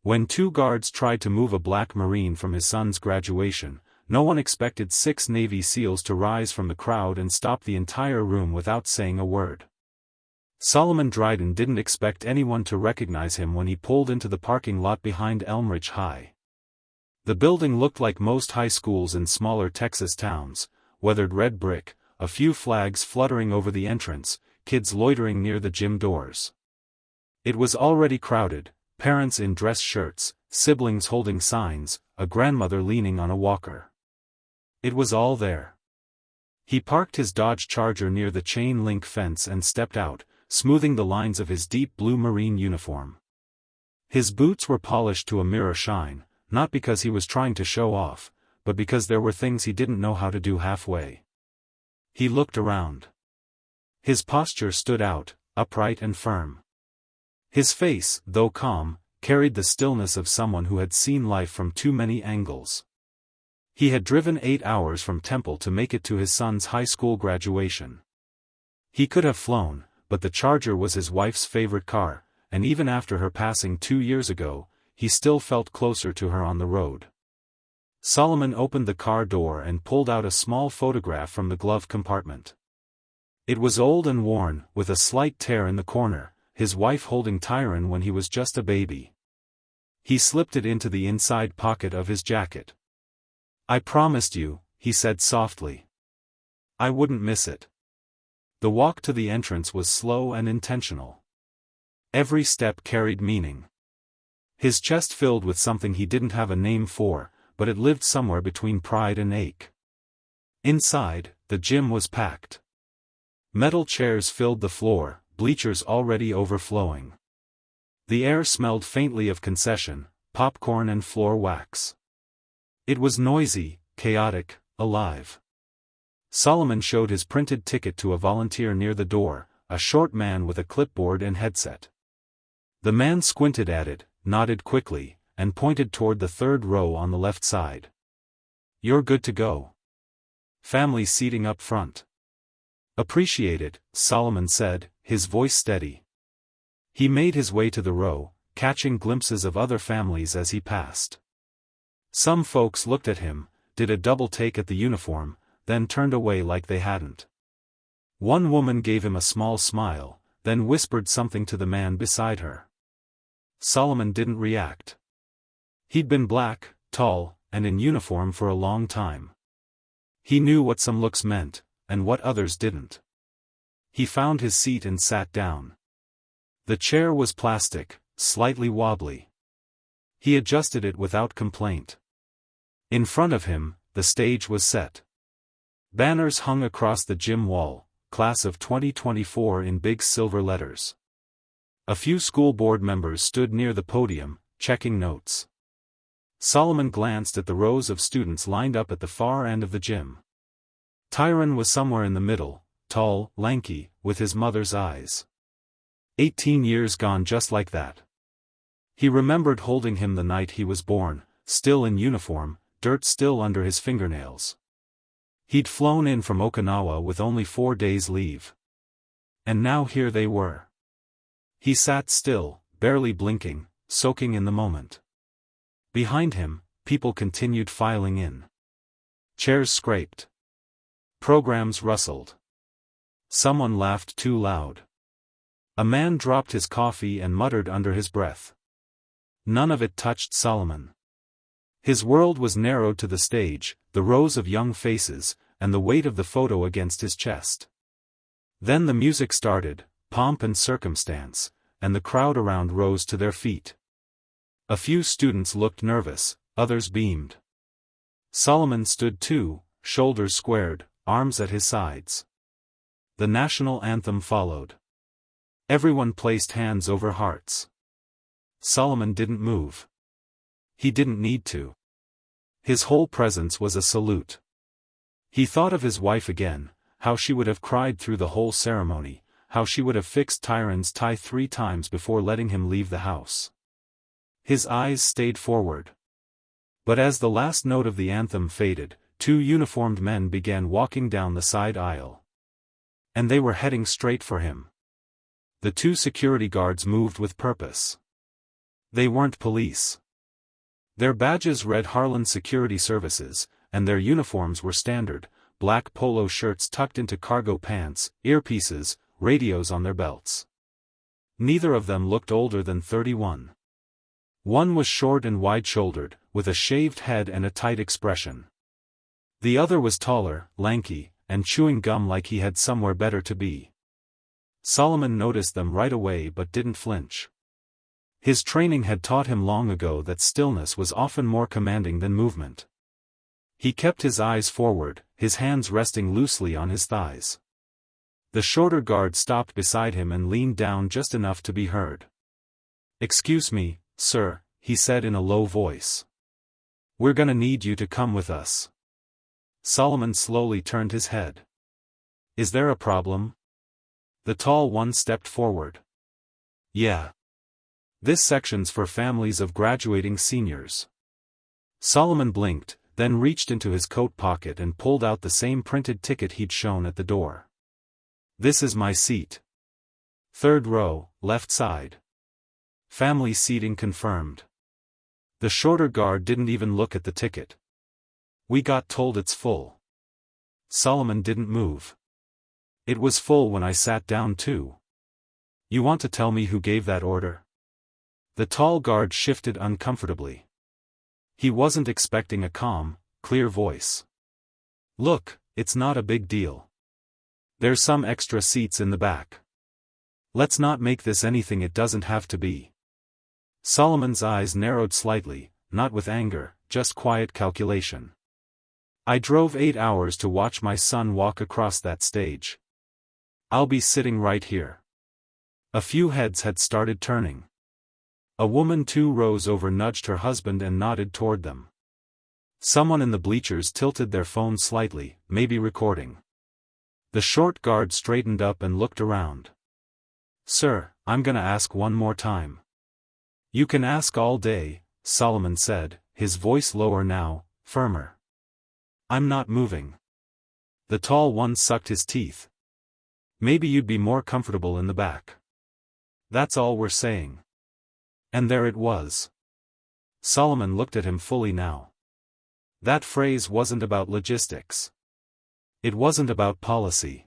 When two guards tried to move a black Marine from his son's graduation, no one expected 6 Navy SEALs to rise from the crowd and stop the entire room without saying a word. Solomon Dryden didn't expect anyone to recognize him when he pulled into the parking lot behind Elmridge High. The building looked like most high schools in smaller Texas towns, weathered red brick, a few flags fluttering over the entrance, kids loitering near the gym doors. It was already crowded, parents in dress shirts, siblings holding signs, a grandmother leaning on a walker. It was all there. He parked his Dodge Charger near the chain-link fence and stepped out, smoothing the lines of his deep blue Marine uniform. His boots were polished to a mirror shine, not because he was trying to show off, but because there were things he didn't know how to do halfway. He looked around. His posture stood out, upright and firm. His face, though calm, carried the stillness of someone who had seen life from too many angles. He had driven 8 hours from Temple to make it to his son's high school graduation. He could have flown, but the Charger was his wife's favorite car, and even after her passing 2 years ago, he still felt closer to her on the road. Solomon opened the car door and pulled out a small photograph from the glove compartment. It was old and worn, with a slight tear in the corner, his wife holding Tyron when he was just a baby. He slipped it into the inside pocket of his jacket. "I promised you," he said softly. "I wouldn't miss it." The walk to the entrance was slow and intentional. Every step carried meaning. His chest filled with something he didn't have a name for, but it lived somewhere between pride and ache. Inside, the gym was packed. Metal chairs filled the floor, bleachers already overflowing. The air smelled faintly of concession, popcorn and floor wax. It was noisy, chaotic, alive. Solomon showed his printed ticket to a volunteer near the door, a short man with a clipboard and headset. The man squinted at it, nodded quickly, and pointed toward the 3rd row on the left side. "You're good to go. Family seating up front." "Appreciate it," Solomon said, his voice steady. He made his way to the row, catching glimpses of other families as he passed. Some folks looked at him, did a double take at the uniform, then turned away like they hadn't. One woman gave him a small smile, then whispered something to the man beside her. Solomon didn't react. He'd been black, tall, and in uniform for a long time. He knew what some looks meant, and what others didn't. He found his seat and sat down. The chair was plastic, slightly wobbly. He adjusted it without complaint. In front of him, the stage was set. Banners hung across the gym wall, Class of 2024 in big silver letters. A few school board members stood near the podium, checking notes. Solomon glanced at the rows of students lined up at the far end of the gym. Tyron was somewhere in the middle, tall, lanky, with his mother's eyes. 18 years gone just like that. He remembered holding him the night he was born, still in uniform, dirt still under his fingernails. He'd flown in from Okinawa with only 4 days leave. And now here they were. He sat still, barely blinking, soaking in the moment. Behind him, people continued filing in. Chairs scraped. Programs rustled. Someone laughed too loud. A man dropped his coffee and muttered under his breath. None of it touched Solomon. His world was narrowed to the stage, the rows of young faces, and the weight of the photo against his chest. Then the music started, pomp and circumstance, and the crowd around rose to their feet. A few students looked nervous, others beamed. Solomon stood too, shoulders squared, arms at his sides. The national anthem followed. Everyone placed hands over hearts. Solomon didn't move. He didn't need to. His whole presence was a salute. He thought of his wife again, how she would have cried through the whole ceremony, how she would have fixed Tyron's tie 3 times before letting him leave the house. His eyes stayed forward. But as the last note of the anthem faded, 2 uniformed men began walking down the side aisle. And they were heading straight for him. The 2 security guards moved with purpose. They weren't police. Their badges read Harlan Security Services, and their uniforms were standard, black polo shirts tucked into cargo pants, earpieces, radios on their belts. Neither of them looked older than 31. One was short and wide-shouldered, with a shaved head and a tight expression. The other was taller, lanky, and chewing gum like he had somewhere better to be. Solomon noticed them right away but didn't flinch. His training had taught him long ago that stillness was often more commanding than movement. He kept his eyes forward, his hands resting loosely on his thighs. The shorter guard stopped beside him and leaned down just enough to be heard. "Excuse me, sir," he said in a low voice. "We're gonna need you to come with us." Solomon slowly turned his head. "Is there a problem?" The tall one stepped forward. "Yeah. This section's for families of graduating seniors." Solomon blinked, then reached into his coat pocket and pulled out the same printed ticket he'd shown at the door. "This is my seat. 3rd row, left side. Family seating confirmed." The shorter guard didn't even look at the ticket. "We got told it's full." Solomon didn't move. "It was full when I sat down too." "You want to tell me who gave that order?" The tall guard shifted uncomfortably. He wasn't expecting a calm, clear voice. "Look, it's not a big deal. There's some extra seats in the back. Let's not make this anything it doesn't have to be." Solomon's eyes narrowed slightly, not with anger, just quiet calculation. "I drove 8 hours to watch my son walk across that stage. I'll be sitting right here." A few heads had started turning. A woman 2 rows over nudged her husband and nodded toward them. Someone in the bleachers tilted their phone slightly, maybe recording. The short guard straightened up and looked around. "Sir, I'm gonna ask one more time." "You can ask all day," Solomon said, his voice lower now, firmer. "I'm not moving." The tall one sucked his teeth. "Maybe you'd be more comfortable in the back. That's all we're saying." And there it was. Solomon looked at him fully now. That phrase wasn't about logistics. It wasn't about policy.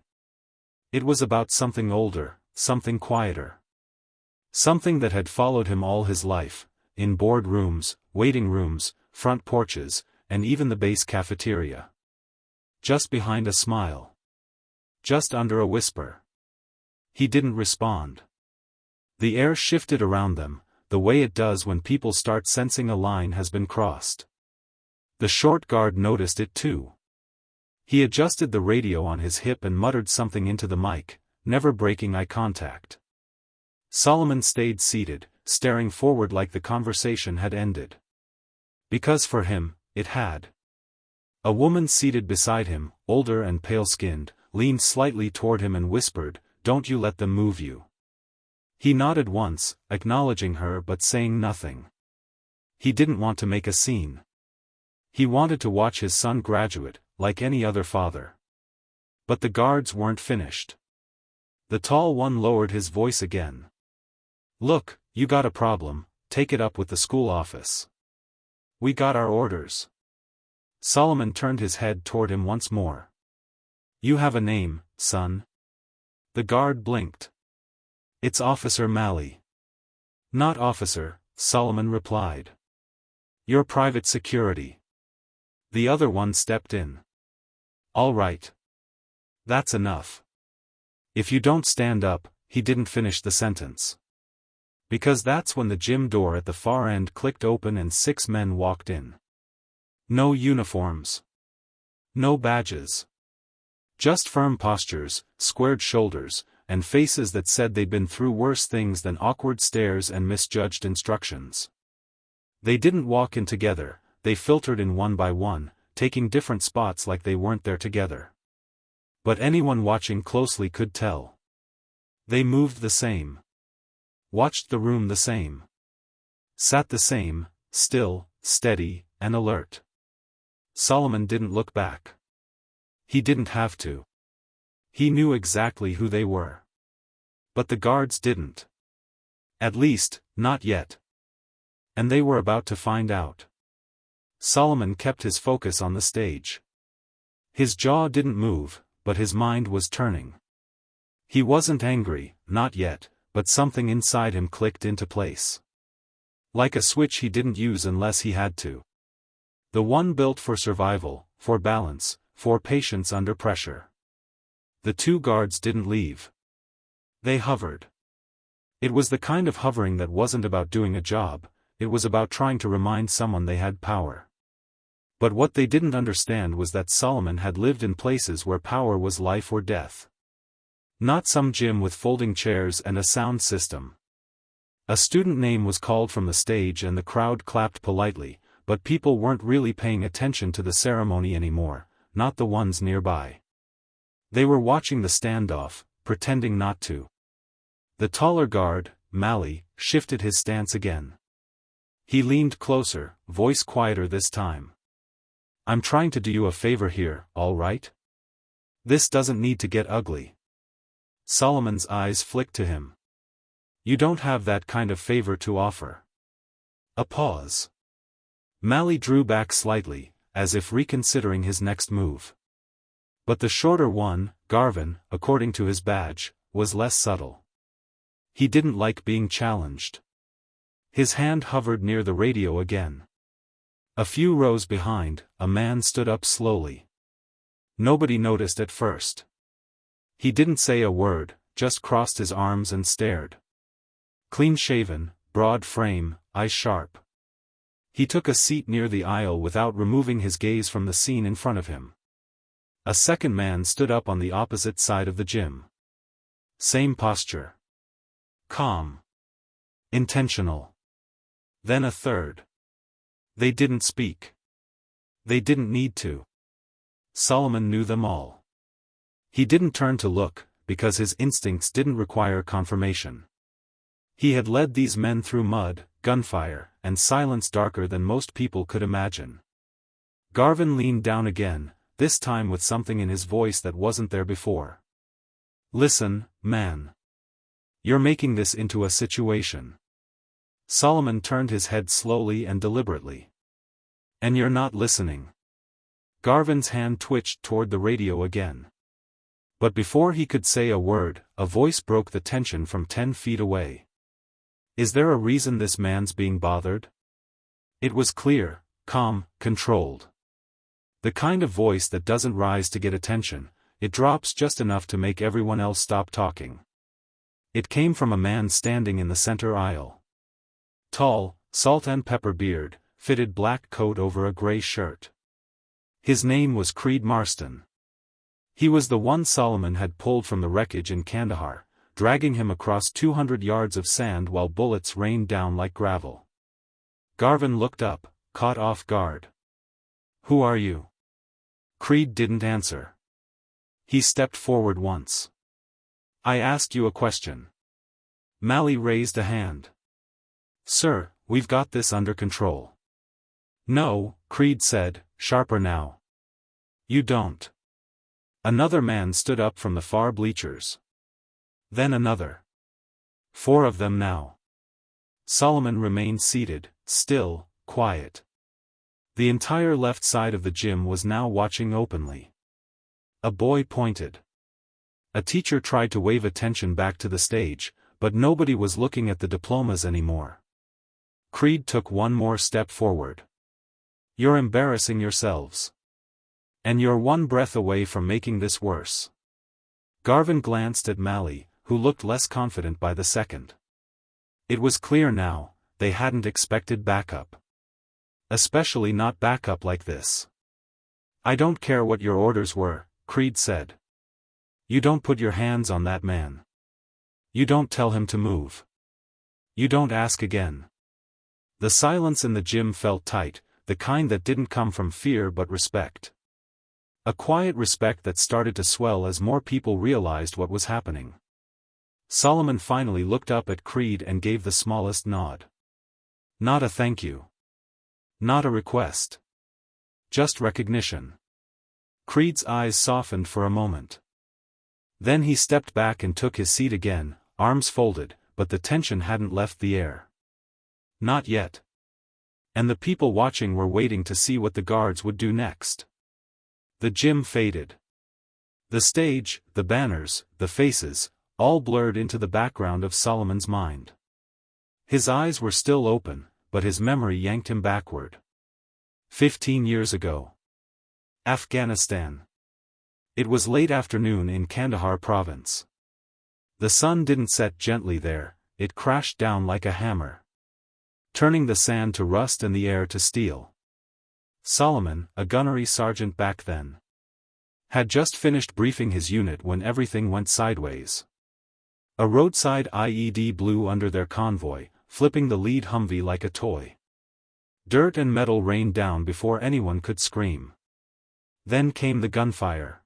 It was about something older, something quieter. Something that had followed him all his life, in board rooms, waiting rooms, front porches, and even the base cafeteria. Just behind a smile. Just under a whisper. He didn't respond. The air shifted around them, the way it does when people start sensing a line has been crossed. The short guard noticed it too. He adjusted the radio on his hip and muttered something into the mic, never breaking eye contact. Solomon stayed seated, staring forward like the conversation had ended. Because for him, it had. A woman seated beside him, older and pale-skinned, leaned slightly toward him and whispered, "Don't you let them move you." He nodded once, acknowledging her but saying nothing. He didn't want to make a scene. He wanted to watch his son graduate, like any other father. But the guards weren't finished. The tall one lowered his voice again. "Look, you got a problem, take it up with the school office. We got our orders." Solomon turned his head toward him once more. "You have a name, son?" The guard blinked. "It's Officer Malley." "Not officer," Solomon replied. "You're private security." The other one stepped in. "All right. That's enough. If you don't stand up," he didn't finish the sentence. Because that's when the gym door at the far end clicked open and 6 men walked in. No uniforms. No badges. Just firm postures, squared shoulders, and faces that said they'd been through worse things than awkward stares and misjudged instructions. They didn't walk in together, they filtered in one by one, taking different spots like they weren't there together. But anyone watching closely could tell. They moved the same. Watched the room the same. Sat the same, still, steady, and alert. Solomon didn't look back. He didn't have to. He knew exactly who they were. But the guards didn't. At least, not yet. And they were about to find out. Solomon kept his focus on the stage. His jaw didn't move, but his mind was turning. He wasn't angry, not yet, but something inside him clicked into place. Like a switch he didn't use unless he had to. The one built for survival, for balance, for patience under pressure. The two guards didn't leave. They hovered. It was the kind of hovering that wasn't about doing a job, it was about trying to remind someone they had power. But what they didn't understand was that Solomon had lived in places where power was life or death. Not some gym with folding chairs and a sound system. A student name was called from the stage and the crowd clapped politely, but people weren't really paying attention to the ceremony anymore, not the ones nearby. They were watching the standoff, pretending not to. The taller guard, Mali, shifted his stance again. He leaned closer, voice quieter this time. "I'm trying to do you a favor here, all right? This doesn't need to get ugly." Solomon's eyes flicked to him. "You don't have that kind of favor to offer." A pause. Mali drew back slightly, as if reconsidering his next move. But the shorter one, Garvin, according to his badge, was less subtle. He didn't like being challenged. His hand hovered near the radio again. A few rows behind, a man stood up slowly. Nobody noticed at first. He didn't say a word, just crossed his arms and stared. Clean-shaven, broad frame, eyes sharp. He took a seat near the aisle without removing his gaze from the scene in front of him. A second man stood up on the opposite side of the gym. Same posture. Calm. Intentional. Then a third. They didn't speak. They didn't need to. Solomon knew them all. He didn't turn to look, because his instincts didn't require confirmation. He had led these men through mud, gunfire, and silence darker than most people could imagine. Garvin leaned down again, this time with something in his voice that wasn't there before. "Listen, man. You're making this into a situation." Solomon turned his head slowly and deliberately. "And you're not listening." Garvin's hand twitched toward the radio again. But before he could say a word, a voice broke the tension from 10 feet away. "Is there a reason this man's being bothered?" It was clear, calm, controlled. The kind of voice that doesn't rise to get attention, it drops just enough to make everyone else stop talking. It came from a man standing in the center aisle. Tall, salt and pepper beard, fitted black coat over a gray shirt. His name was Creed Marston. He was the one Solomon had pulled from the wreckage in Kandahar, dragging him across 200 yards of sand while bullets rained down like gravel. Garvin looked up, caught off guard. "Who are you?" Creed didn't answer. He stepped forward once. "I asked you a question." Mali raised a hand. "Sir, we've got this under control." "No," Creed said, sharper now. "You don't." Another man stood up from the far bleachers. Then another. 4 of them now. Solomon remained seated, still, quiet. The entire left side of the gym was now watching openly. A boy pointed. A teacher tried to wave attention back to the stage, but nobody was looking at the diplomas anymore. Creed took one more step forward. "You're embarrassing yourselves. And you're one breath away from making this worse." Garvin glanced at Mali, who looked less confident by the second. It was clear now, they hadn't expected backup. Especially not backup like this. "I don't care what your orders were," Creed said. "You don't put your hands on that man. You don't tell him to move. You don't ask again." The silence in the gym felt tight, the kind that didn't come from fear but respect. A quiet respect that started to swell as more people realized what was happening. Solomon finally looked up at Creed and gave the smallest nod. Not a thank you. Not a request. Just recognition. Creed's eyes softened for a moment. Then he stepped back and took his seat again, arms folded, but the tension hadn't left the air. Not yet. And the people watching were waiting to see what the guards would do next. The gym faded. The stage, the banners, the faces, all blurred into the background of Solomon's mind. His eyes were still open, but his memory yanked him backward. 15 years ago. Afghanistan. It was late afternoon in Kandahar province. The sun didn't set gently there, it crashed down like a hammer, turning the sand to rust and the air to steel. Solomon, a gunnery sergeant back then, had just finished briefing his unit when everything went sideways. A roadside IED blew under their convoy, flipping the lead Humvee like a toy. Dirt and metal rained down before anyone could scream. Then came the gunfire.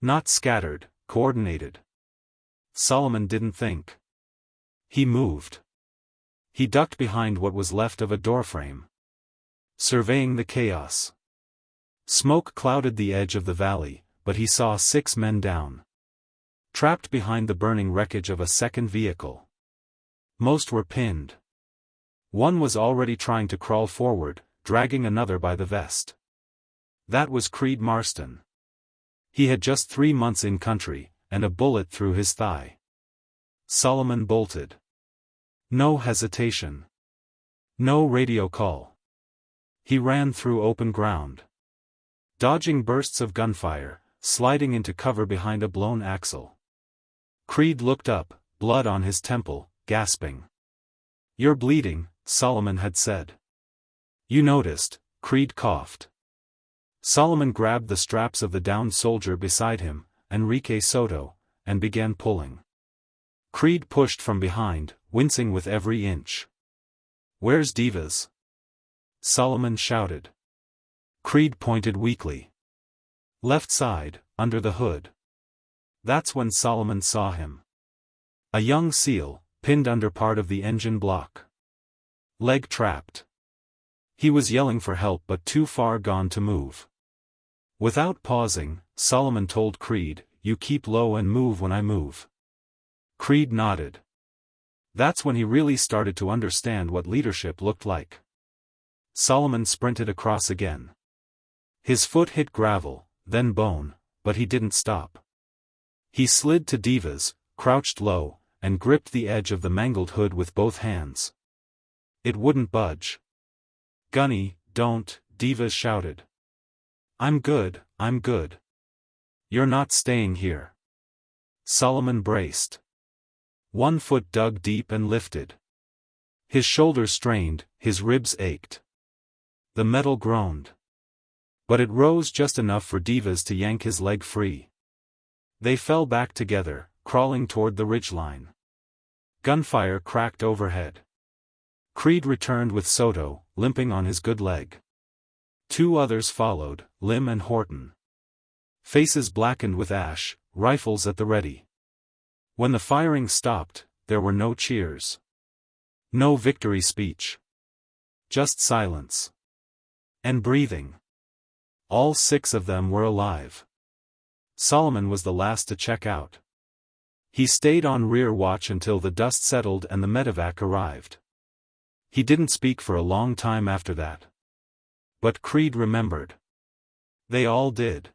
Not scattered, coordinated. Solomon didn't think. He moved. He ducked behind what was left of a doorframe, surveying the chaos. Smoke clouded the edge of the valley, but he saw 6 men down, trapped behind the burning wreckage of a second vehicle. Most were pinned. One was already trying to crawl forward, dragging another by the vest. That was Creed Marston. He had just 3 months in country, and a bullet through his thigh. Solomon bolted. No hesitation. No radio call. He ran through open ground, dodging bursts of gunfire, sliding into cover behind a blown axle. Creed looked up, blood on his temple, gasping. "You're bleeding," Solomon had said. "You noticed," Creed coughed. Solomon grabbed the straps of the downed soldier beside him, Enrique Soto, and began pulling. Creed pushed from behind, wincing with every inch. "Where's Divas?" Solomon shouted. Creed pointed weakly. "Left side, under the hood." That's when Solomon saw him. A young SEAL, pinned under part of the engine block. Leg trapped. He was yelling for help but too far gone to move. Without pausing, Solomon told Creed, "You keep low and move when I move." Creed nodded. That's when he really started to understand what leadership looked like. Solomon sprinted across again. His foot hit gravel, then bone, but he didn't stop. He slid to Divas, crouched low, and gripped the edge of the mangled hood with both hands. It wouldn't budge. "Gunny, don't," Divas shouted. I'm good." "You're not staying here." Solomon braced. One foot dug deep and lifted. His shoulders strained, his ribs ached. The metal groaned. But it rose just enough for Divas to yank his leg free. They fell back together, crawling toward the ridgeline. Gunfire cracked overhead. Creed returned with Soto, limping on his good leg. 2 others followed, Lim and Horton. Faces blackened with ash, rifles at the ready. When the firing stopped, there were no cheers. No victory speech. Just silence. And breathing. All 6 of them were alive. Solomon was the last to check out. He stayed on rear watch until the dust settled and the medevac arrived. He didn't speak for a long time after that. But Creed remembered. They all did.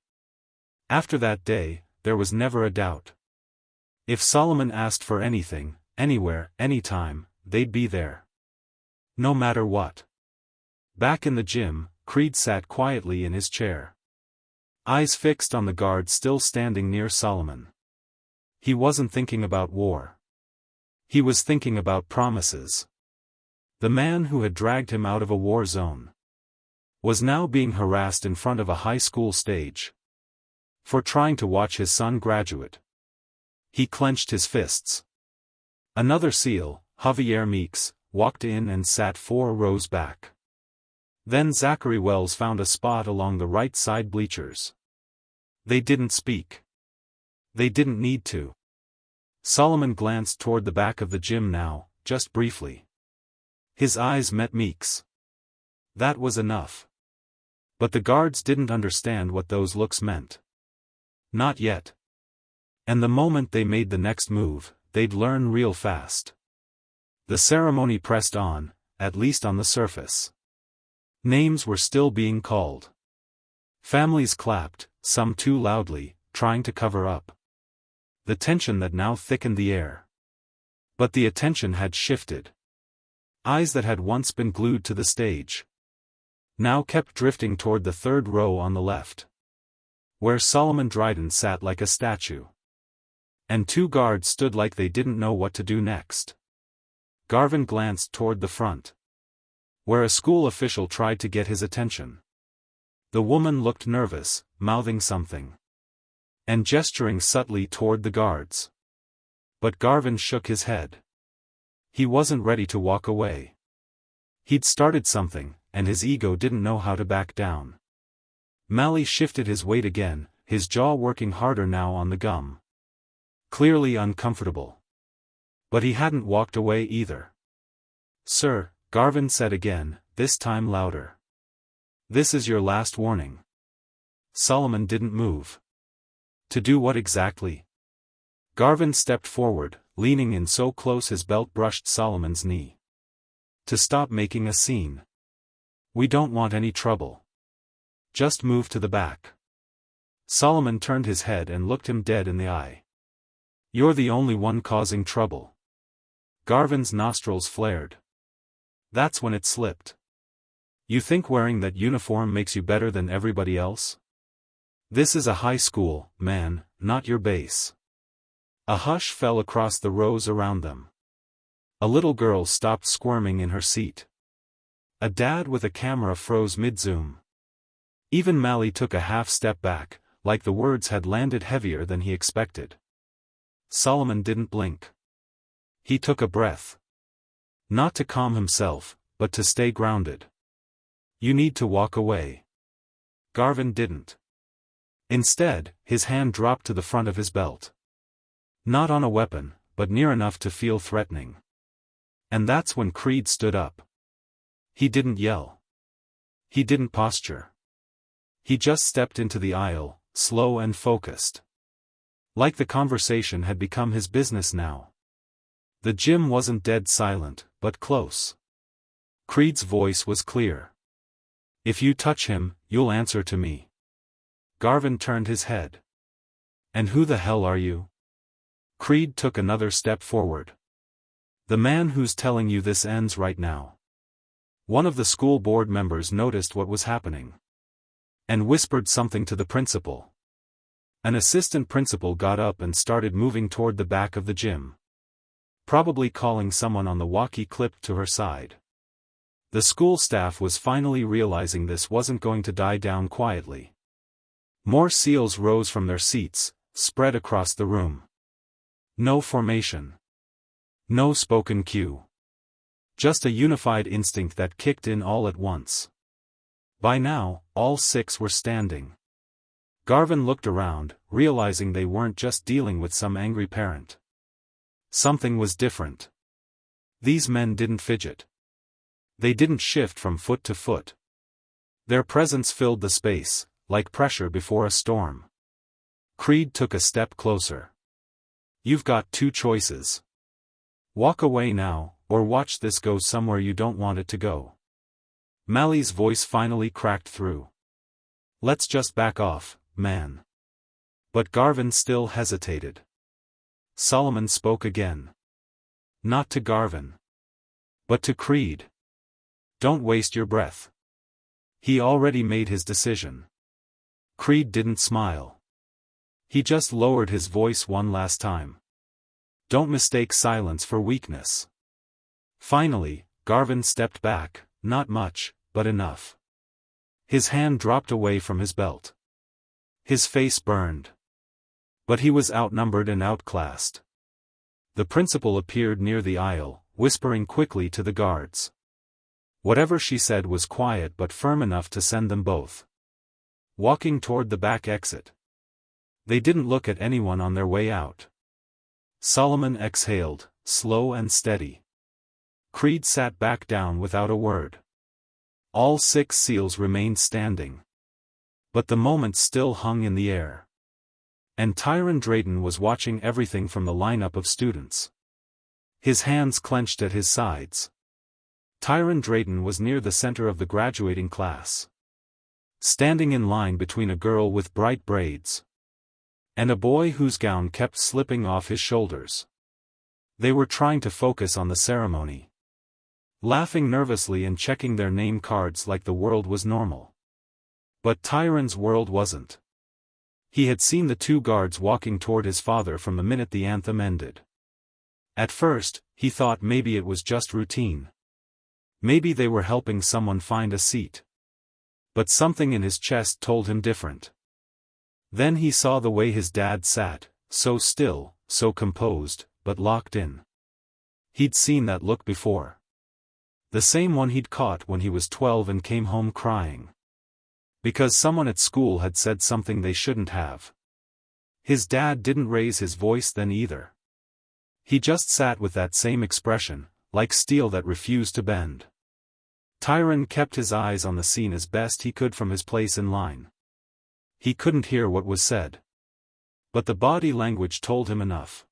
After that day, there was never a doubt. If Solomon asked for anything, anywhere, anytime, they'd be there. No matter what. Back in the gym, Creed sat quietly in his chair, eyes fixed on the guard still standing near Solomon. He wasn't thinking about war. He was thinking about promises. The man who had dragged him out of a war zone was now being harassed in front of a high school stage for trying to watch his son graduate. He clenched his fists. Another SEAL, Javier Meeks, walked in and sat 4 rows back. Then Zachary Wells found a spot along the right side bleachers. They didn't speak. They didn't need to. Solomon glanced toward the back of the gym now, just briefly. His eyes met Meeks. That was enough. But the guards didn't understand what those looks meant. Not yet. And the moment they made the next move, they'd learn real fast. The ceremony pressed on, at least on the surface. Names were still being called. Families clapped, some too loudly, trying to cover up the tension that now thickened the air. But the attention had shifted. Eyes that had once been glued to the stage now kept drifting toward the third row on the left, where Solomon Dryden sat like a statue. And two guards stood like they didn't know what to do next. Garvin glanced toward the front, where a school official tried to get his attention. The woman looked nervous, mouthing something and gesturing subtly toward the guards. But Garvin shook his head. He wasn't ready to walk away. He'd started something, and his ego didn't know how to back down. Mally shifted his weight again, his jaw working harder now on the gum. Clearly uncomfortable. But he hadn't walked away either. "Sir," Garvin said again, this time louder. "This is your last warning." Solomon didn't move. To do what exactly? Garvin stepped forward, leaning in so close his belt brushed Solomon's knee. "To stop making a scene. We don't want any trouble. Just move to the back." Solomon turned his head and looked him dead in the eye. "You're the only one causing trouble." Garvin's nostrils flared. That's when it slipped. "You think wearing that uniform makes you better than everybody else? This is a high school, man, not your base." A hush fell across the rows around them. A little girl stopped squirming in her seat. A dad with a camera froze mid-zoom. Even Mally took a half step back, like the words had landed heavier than he expected. Solomon didn't blink. He took a breath. Not to calm himself, but to stay grounded. "You need to walk away." Garvin didn't. Instead, his hand dropped to the front of his belt. Not on a weapon, but near enough to feel threatening. And that's when Creed stood up. He didn't yell. He didn't posture. He just stepped into the aisle, slow and focused. Like the conversation had become his business now. The gym wasn't dead silent, but close. Creed's voice was clear. "If you touch him, you'll answer to me." Garvin turned his head. "And who the hell are you?" Creed took another step forward. "The man who's telling you this ends right now." One of the school board members noticed what was happening and whispered something to the principal. An assistant principal got up and started moving toward the back of the gym, probably calling someone on the walkie clipped to her side. The school staff was finally realizing this wasn't going to die down quietly. More SEALs rose from their seats, spread across the room. No formation. No spoken cue. Just a unified instinct that kicked in all at once. By now, all 6 were standing. Garvin looked around, realizing they weren't just dealing with some angry parent. Something was different. These men didn't fidget. They didn't shift from foot to foot. Their presence filled the space, like pressure before a storm. Creed took a step closer. "You've got 2 choices. Walk away now, or watch this go somewhere you don't want it to go." Mally's voice finally cracked through. "Let's just back off, man." But Garvin still hesitated. Solomon spoke again. Not to Garvin, but to Creed. "Don't waste your breath." He already made his decision. Creed didn't smile. He just lowered his voice one last time. "Don't mistake silence for weakness." Finally, Garvin stepped back, not much, but enough. His hand dropped away from his belt. His face burned. But he was outnumbered and outclassed. The principal appeared near the aisle, whispering quickly to the guards. Whatever she said was quiet but firm enough to send them both walking toward the back exit. They didn't look at anyone on their way out. Solomon exhaled, slow and steady. Creed sat back down without a word. All 6 SEALs remained standing. But the moment still hung in the air. And Tyron Drayton was watching everything from the lineup of students. His hands clenched at his sides. Tyron Drayton was near the center of the graduating class. Standing in line between a girl with bright braids and a boy whose gown kept slipping off his shoulders. They were trying to focus on the ceremony, laughing nervously and checking their name cards like the world was normal. But Tyron's world wasn't. He had seen the two guards walking toward his father from the minute the anthem ended. At first, he thought maybe it was just routine. Maybe they were helping someone find a seat. But something in his chest told him different. Then he saw the way his dad sat, so still, so composed, but locked in. He'd seen that look before. The same one he'd caught when he was 12 and came home crying. Because someone at school had said something they shouldn't have. His dad didn't raise his voice then either. He just sat with that same expression, like steel that refused to bend. Tyron kept his eyes on the scene as best he could from his place in line. He couldn't hear what was said. But the body language told him enough.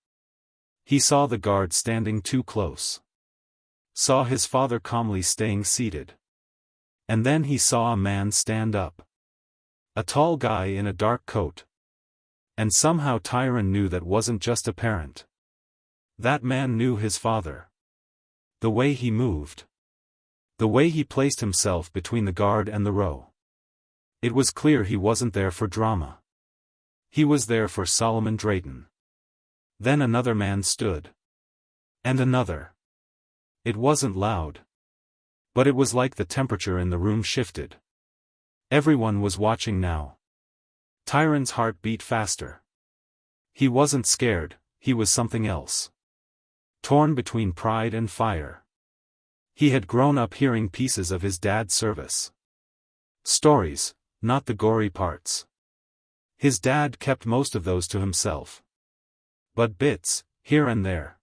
He saw the guard standing too close. Saw his father calmly staying seated. And then he saw a man stand up. A tall guy in a dark coat. And somehow Tyron knew that wasn't just apparent. That man knew his father. The way he moved. The way he placed himself between the guard and the row. It was clear he wasn't there for drama. He was there for Solomon Drayton. Then another man stood. And another. It wasn't loud. But it was like the temperature in the room shifted. Everyone was watching now. Tyron's heart beat faster. He wasn't scared, he was something else. Torn between pride and fire. He had grown up hearing pieces of his dad's service. Stories, not the gory parts. His dad kept most of those to himself. But bits, here and there.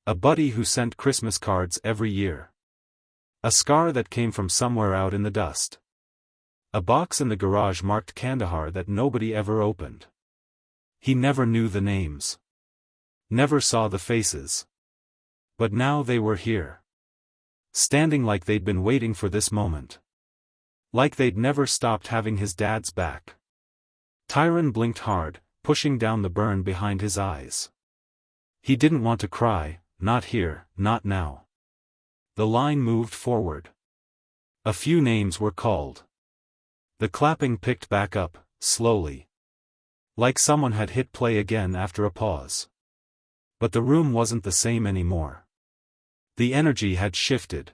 A buddy who sent Christmas cards every year. A scar that came from somewhere out in the dust. A box in the garage marked Kandahar that nobody ever opened. He never knew the names. Never saw the faces. But now they were here. Standing like they'd been waiting for this moment. Like they'd never stopped having his dad's back. Tyron blinked hard, pushing down the burn behind his eyes. He didn't want to cry, not here, not now. The line moved forward. A few names were called. The clapping picked back up, slowly. Like someone had hit play again after a pause. But the room wasn't the same anymore. The energy had shifted.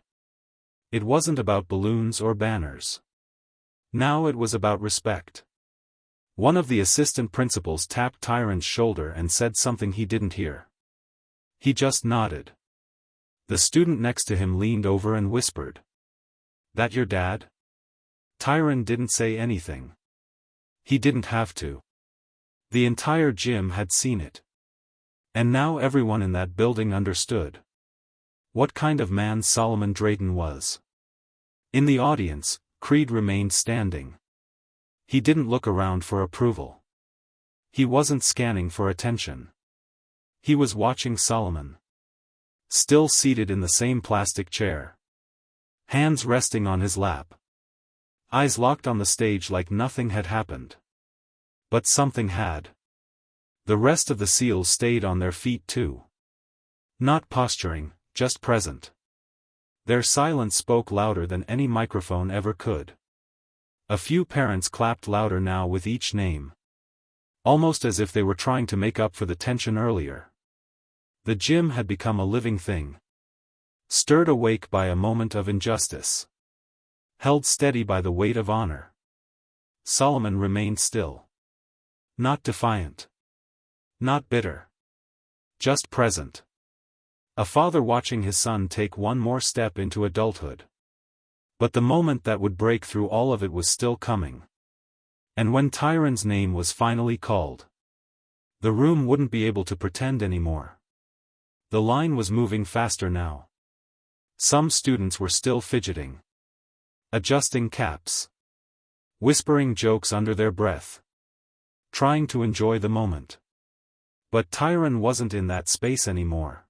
It wasn't about balloons or banners. Now it was about respect. One of the assistant principals tapped Tyron's shoulder and said something he didn't hear. He just nodded. The student next to him leaned over and whispered. "That your dad?" Tyron didn't say anything. He didn't have to. The entire gym had seen it. And now everyone in that building understood what kind of man Solomon Drayton was. In the audience, Creed remained standing. He didn't look around for approval. He wasn't scanning for attention. He was watching Solomon. Still seated in the same plastic chair. Hands resting on his lap. Eyes locked on the stage like nothing had happened. But something had. The rest of the SEALs stayed on their feet too. Not posturing, just present. Their silence spoke louder than any microphone ever could. A few parents clapped louder now with each name. Almost as if they were trying to make up for the tension earlier. The gym had become a living thing. Stirred awake by a moment of injustice. Held steady by the weight of honor. Solomon remained still. Not defiant. Not bitter. Just present. A father watching his son take one more step into adulthood. But the moment that would break through all of it was still coming. And when Tyron's name was finally called, the room wouldn't be able to pretend anymore. The line was moving faster now. Some students were still fidgeting. Adjusting caps. Whispering jokes under their breath. Trying to enjoy the moment. But Tyron wasn't in that space anymore.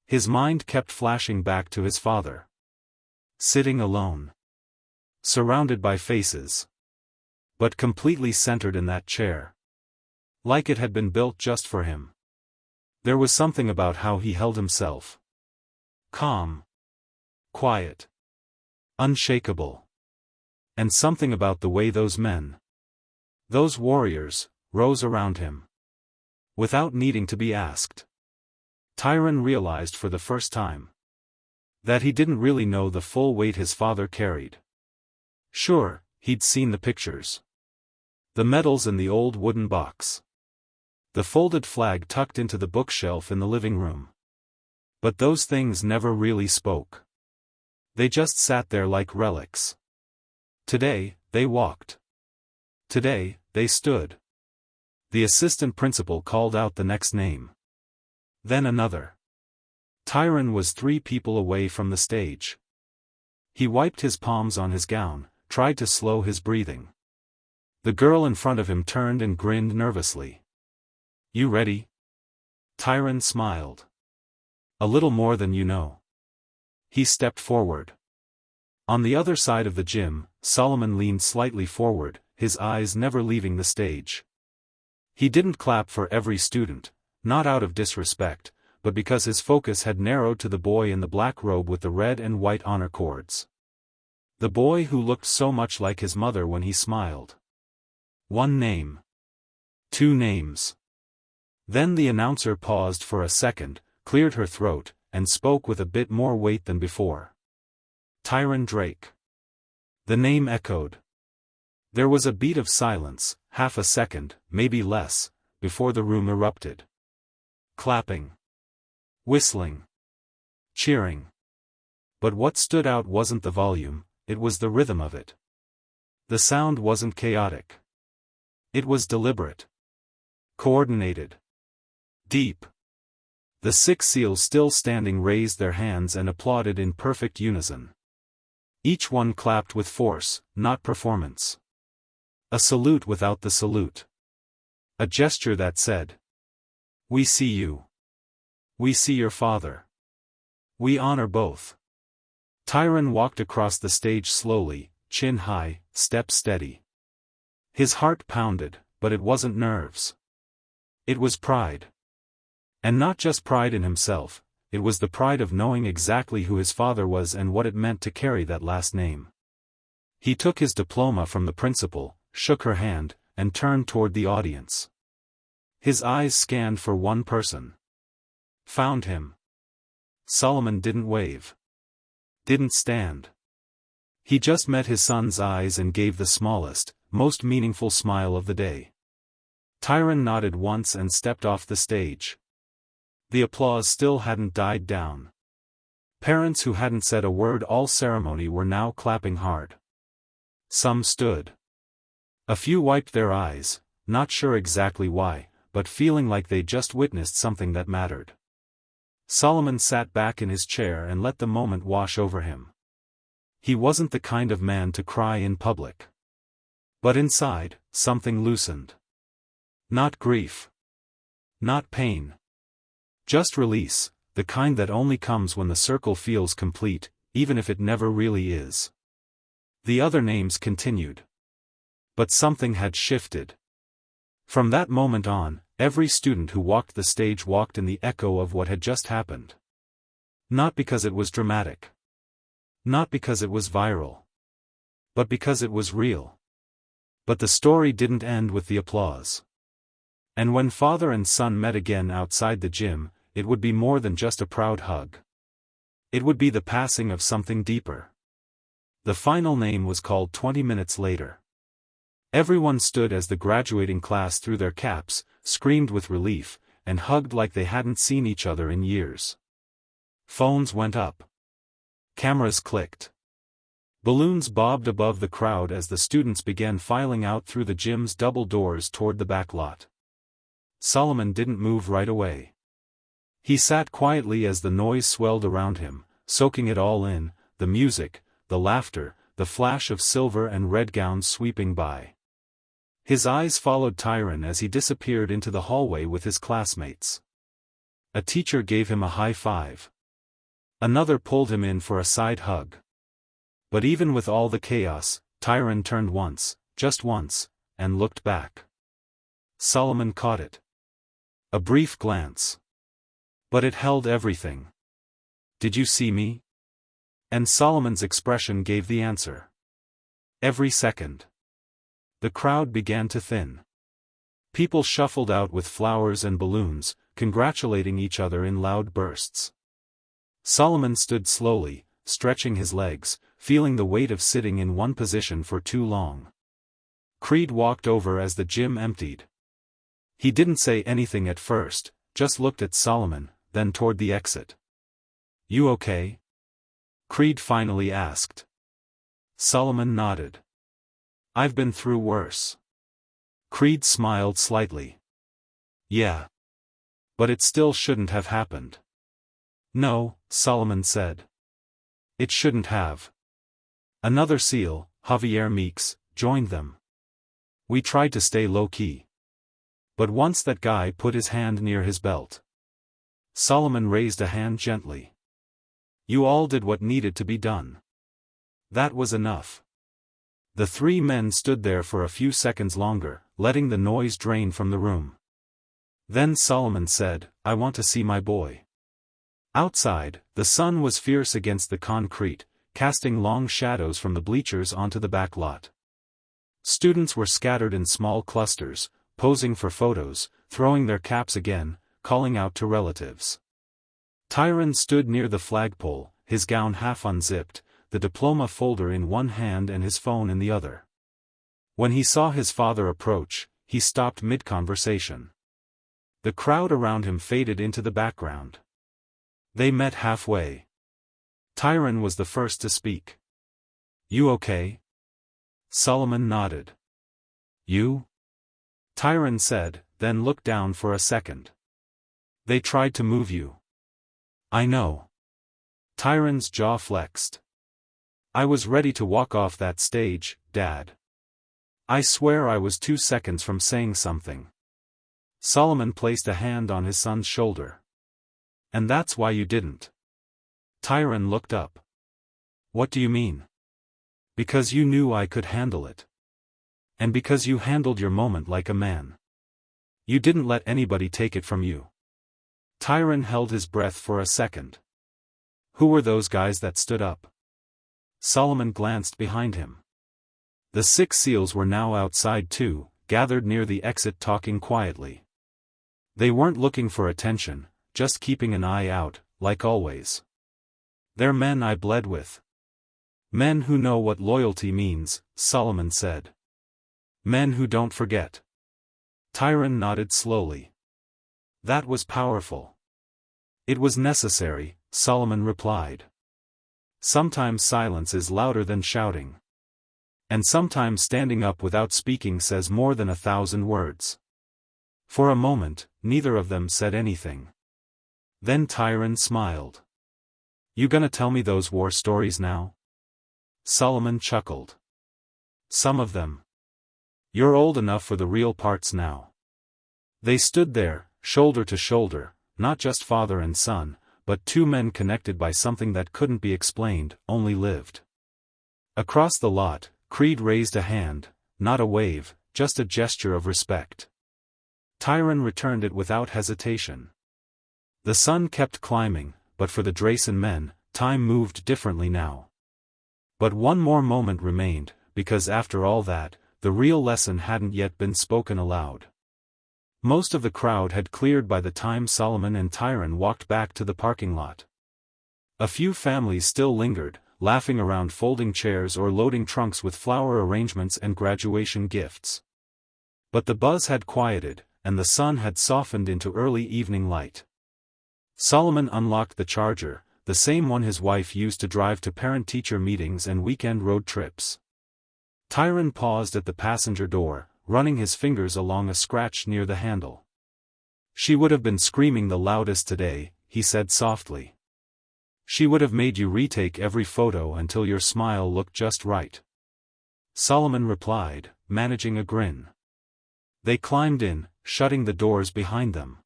His mind kept flashing back to his father. Sitting alone. Surrounded by faces. But completely centered in that chair. Like it had been built just for him. There was something about how he held himself. Calm. Quiet. Unshakable. And something about the way those men, those warriors, rose around him. Without needing to be asked. Tyron realized for the first time that he didn't really know the full weight his father carried. Sure, he'd seen the pictures. The medals in the old wooden box. The folded flag tucked into the bookshelf in the living room. But those things never really spoke. They just sat there like relics. Today, they walked. Today, they stood. The assistant principal called out the next name. Then another. Tyron was 3 people away from the stage. He wiped his palms on his gown, tried to slow his breathing. The girl in front of him turned and grinned nervously. "You ready?" Tyron smiled. "A little more than you know." He stepped forward. On the other side of the gym, Solomon leaned slightly forward, his eyes never leaving the stage. He didn't clap for every student, not out of disrespect, but because his focus had narrowed to the boy in the black robe with the red and white honor cords. The boy who looked so much like his mother when he smiled. 1 name. 2 names. Then the announcer paused for a second, cleared her throat, and spoke with a bit more weight than before. Tyron Drake. The name echoed. There was a beat of silence, half a second, maybe less, before the room erupted. Clapping. Whistling. Cheering. But what stood out wasn't the volume, it was the rhythm of it. The sound wasn't chaotic. It was deliberate. Coordinated. Deep. The 6 SEALs still standing raised their hands and applauded in perfect unison. Each one clapped with force, not performance. A salute without the salute. A gesture that said, "We see you. We see your father. We honor both." Tyron walked across the stage slowly, chin high, step steady. His heart pounded, but it wasn't nerves. It was pride. And not just pride in himself, it was the pride of knowing exactly who his father was and what it meant to carry that last name. He took his diploma from the principal, shook her hand, and turned toward the audience. His eyes scanned for one person. Found him. Solomon didn't wave. Didn't stand. He just met his son's eyes and gave the smallest, most meaningful smile of the day. Tyron nodded once and stepped off the stage. The applause still hadn't died down. Parents who hadn't said a word all ceremony were now clapping hard. Some stood. A few wiped their eyes, not sure exactly why, but feeling like they just witnessed something that mattered. Solomon sat back in his chair and let the moment wash over him. He wasn't the kind of man to cry in public. But inside, something loosened. Not grief. Not pain. Just release, the kind that only comes when the circle feels complete, even if it never really is. The other names continued. But something had shifted. From that moment on, every student who walked the stage walked in the echo of what had just happened. Not because it was dramatic. Not because it was viral. But because it was real. But the story didn't end with the applause. And when father and son met again outside the gym, it would be more than just a proud hug. It would be the passing of something deeper. The final name was called 20 minutes later. Everyone stood as the graduating class threw their caps, screamed with relief, and hugged like they hadn't seen each other in years. Phones went up. Cameras clicked. Balloons bobbed above the crowd as the students began filing out through the gym's double doors toward the back lot. Solomon didn't move right away. He sat quietly as the noise swelled around him, soaking it all in, the music, the laughter, the flash of silver and red gowns sweeping by. His eyes followed Tyron as he disappeared into the hallway with his classmates. A teacher gave him a high five. Another pulled him in for a side hug. But even with all the chaos, Tyron turned once, just once, and looked back. Solomon caught it. A brief glance. But it held everything. "Did you see me?" And Solomon's expression gave the answer. Every second. The crowd began to thin. People shuffled out with flowers and balloons, congratulating each other in loud bursts. Solomon stood slowly, stretching his legs, feeling the weight of sitting in one position for too long. Creed walked over as the gym emptied. He didn't say anything at first, just looked at Solomon, then toward the exit. "You okay?" Creed finally asked. Solomon nodded. "I've been through worse." Creed smiled slightly. "Yeah. But it still shouldn't have happened." "No," Solomon said. "It shouldn't have." Another SEAL, Javier Meeks, joined them. "We tried to stay low-key. But once that guy put his hand near his belt." Solomon raised a hand gently. "You all did what needed to be done. That was enough." The three men stood there for a few seconds longer, letting the noise drain from the room. Then Solomon said, "I want to see my boy." Outside, the sun was fierce against the concrete, casting long shadows from the bleachers onto the back lot. Students were scattered in small clusters, posing for photos, throwing their caps again, calling out to relatives. Tyron stood near the flagpole, his gown half unzipped, the diploma folder in one hand and his phone in the other. When he saw his father approach, he stopped mid-conversation. The crowd around him faded into the background. They met halfway. Tyron was the first to speak. "You okay?" Solomon nodded. "You?" Tyron said, then looked down for a second. "They tried to move you." "I know." Tyron's jaw flexed. "I was ready to walk off that stage, Dad. I swear I was 2 seconds from saying something." Solomon placed a hand on his son's shoulder. "And that's why you didn't." Tyron looked up. "What do you mean?" "Because you knew I could handle it. And because you handled your moment like a man. You didn't let anybody take it from you." Tyron held his breath for a second. "Who were those guys that stood up?" Solomon glanced behind him. The 6 SEALs were now outside too, gathered near the exit talking quietly. They weren't looking for attention, just keeping an eye out, like always. "They're men I bled with. Men who know what loyalty means," Solomon said. "Men who don't forget." Tyron nodded slowly. "That was powerful." "It was necessary," Solomon replied. "Sometimes silence is louder than shouting. And sometimes standing up without speaking says more than 1,000 words." For a moment, neither of them said anything. Then Tyron smiled. "You gonna tell me those war stories now?" Solomon chuckled. "Some of them. You're old enough for the real parts now." They stood there, shoulder to shoulder, not just father and son, but two men connected by something that couldn't be explained, only lived. Across the lot, Creed raised a hand, not a wave, just a gesture of respect. Tyron returned it without hesitation. The sun kept climbing, but for the Drayson men, time moved differently now. But one more moment remained, because after all that, the real lesson hadn't yet been spoken aloud. Most of the crowd had cleared by the time Solomon and Tyron walked back to the parking lot. A few families still lingered, laughing around folding chairs or loading trunks with flower arrangements and graduation gifts. But the buzz had quieted, and the sun had softened into early evening light. Solomon unlocked the Charger, the same one his wife used to drive to parent-teacher meetings and weekend road trips. Tyron paused at the passenger door, running his fingers along a scratch near the handle. "She would have been screaming the loudest today," he said softly. "She would have made you retake every photo until your smile looked just right." Solomon replied, managing a grin. They climbed in, shutting the doors behind them.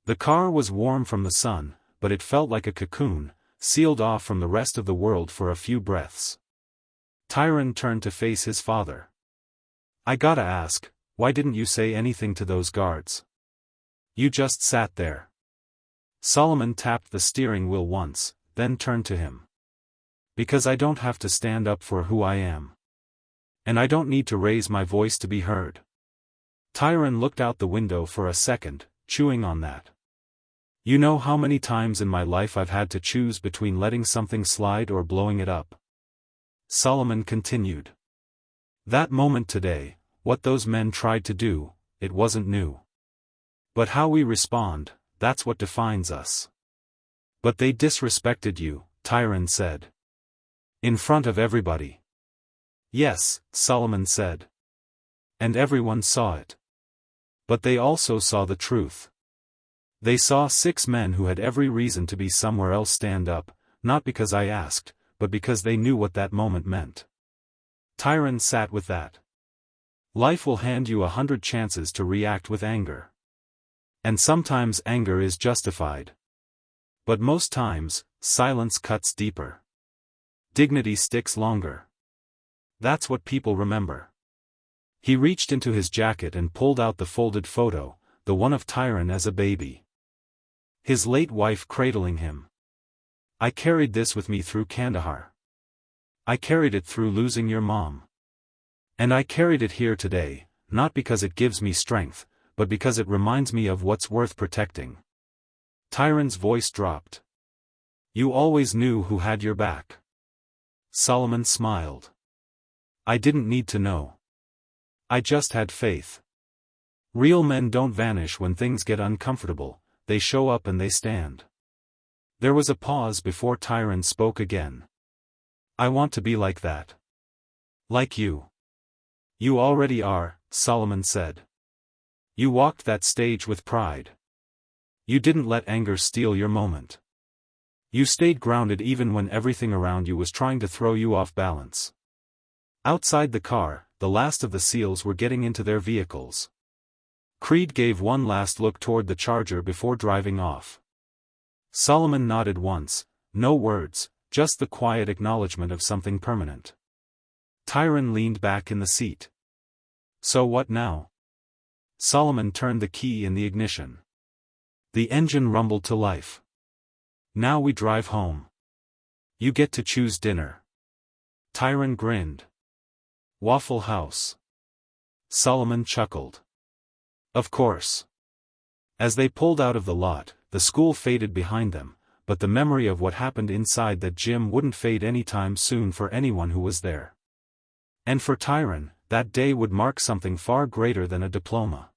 The car was warm from the sun, but it felt like a cocoon, sealed off from the rest of the world for a few breaths. Tyron turned to face his father. I gotta ask, why didn't you say anything to those guards? You just sat there. Solomon tapped the steering wheel once, then turned to him. Because I don't have to stand up for who I am. And I don't need to raise my voice to be heard. Tyron looked out the window for a second, chewing on that. You know how many times in my life I've had to choose between letting something slide or blowing it up? Solomon continued. That moment today, what those men tried to do, it wasn't new. But how we respond, that's what defines us. But they disrespected you, Tyron said. In front of everybody. Yes, Solomon said. And everyone saw it. But they also saw the truth. They saw 6 men who had every reason to be somewhere else stand up, not because I asked, but because they knew what that moment meant. Tyron sat with that. Life will hand you 100 chances to react with anger. And sometimes anger is justified. But most times, silence cuts deeper. Dignity sticks longer. That's what people remember. He reached into his jacket and pulled out the folded photo, the one of Tyron as a baby. His late wife cradling him. I carried this with me through Kandahar. I carried it through losing your mom. And I carried it here today, not because it gives me strength, but because it reminds me of what's worth protecting. Tyron's voice dropped. You always knew who had your back. Solomon smiled. I didn't need to know. I just had faith. Real men don't vanish when things get uncomfortable, they show up and they stand. There was a pause before Tyron spoke again. I want to be like that. Like you. You already are, Solomon said. You walked that stage with pride. You didn't let anger steal your moment. You stayed grounded even when everything around you was trying to throw you off balance. Outside the car, the last of the SEALs were getting into their vehicles. Creed gave one last look toward the Charger before driving off. Solomon nodded once, no words, just the quiet acknowledgement of something permanent. Tyron leaned back in the seat. So what now? Solomon turned the key in the ignition. The engine rumbled to life. Now we drive home. You get to choose dinner. Tyron grinned. Waffle House. Solomon chuckled. Of course. As they pulled out of the lot, the school faded behind them, but the memory of what happened inside that gym wouldn't fade anytime soon for anyone who was there. And for Tyron, that day would mark something far greater than a diploma.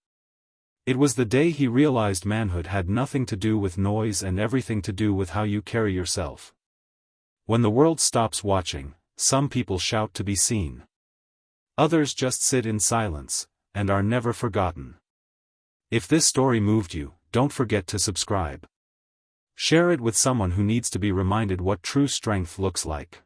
It was the day he realized manhood had nothing to do with noise and everything to do with how you carry yourself. When the world stops watching, some people shout to be seen. Others just sit in silence, and are never forgotten. If this story moved you, don't forget to subscribe. Share it with someone who needs to be reminded what true strength looks like.